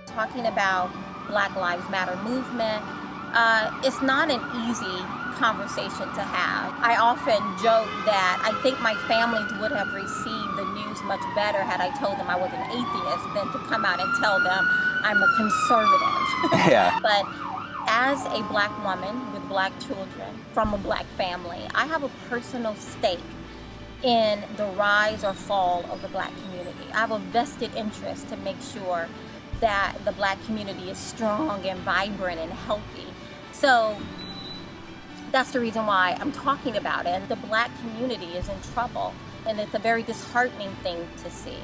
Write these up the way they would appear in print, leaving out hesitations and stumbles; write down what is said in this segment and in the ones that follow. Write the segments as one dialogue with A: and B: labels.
A: Talking about Black Lives Matter movement, it's not an easy conversation to have. I often joke that I think my family would have received the news much better had I told them I was an atheist than to come out and tell them I'm a conservative.
B: Yeah.
A: But as a Black woman with Black children from a Black family, I have a personal stake in the rise or fall of the Black community. I have a vested interest to make sure that the Black community is strong and vibrant and healthy. So that's the reason why I'm talking about it. The Black community is in trouble, and it's a very disheartening thing to see.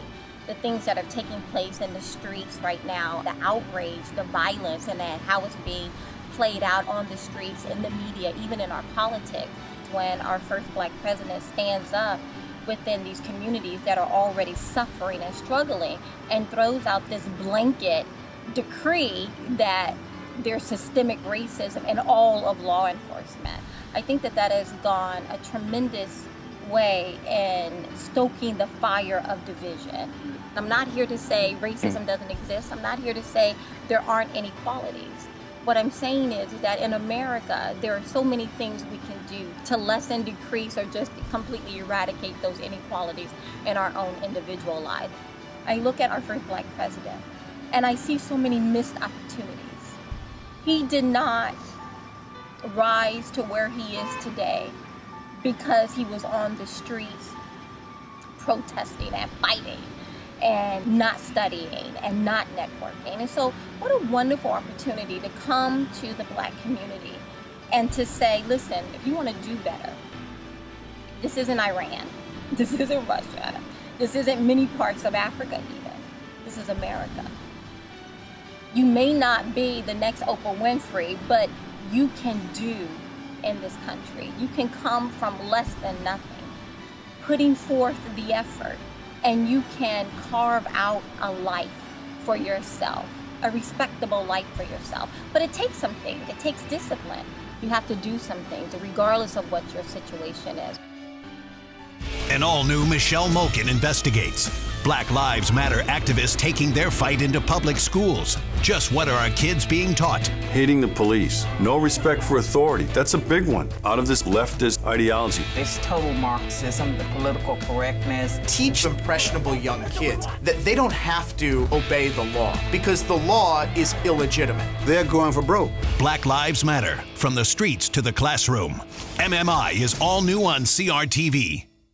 A: The things that are taking place in the streets right now, the outrage, the violence, and then how it's being played out on the streets, in the media, even in our politics. When our first Black president stands up within these communities that are already suffering and struggling and throws out this blanket decree that there's systemic racism in all of law enforcement. I think that that has gone a tremendous way in stoking the fire of division. I'm not here to say racism doesn't exist. I'm not here to say there aren't inequalities. What I'm saying is that in America, there are so many things we can do to lessen, decrease, or just completely eradicate those inequalities in our own individual lives. I look at our first Black president, and I see so many missed opportunities. He did not rise to where he is today because he was on the streets protesting and fighting and not studying and not networking. And so what a wonderful opportunity to come to the Black community and to say, listen, if you want to do better, this isn't Iran, this isn't Russia, this isn't many parts of Africa even, this is America. You may not be the next Oprah Winfrey, but you can do in this country. You can come from less than nothing, putting forth the effort, and you can carve out a life for yourself, a respectable life for yourself. But it takes some things. It takes discipline. You have to do some things, regardless of what your situation is.
C: An all-new Michelle Moken investigates. Black Lives Matter activists taking their fight into public schools. Just what are our kids being taught?
D: Hating the police, no respect for authority. That's a big one out of this leftist ideology.
E: It's total Marxism, the political correctness.
F: Teach impressionable young kids that they don't have to obey the law because the law is illegitimate.
D: They're going for broke.
C: Black Lives Matter, from the streets to the classroom. MMI is all new on CRTV.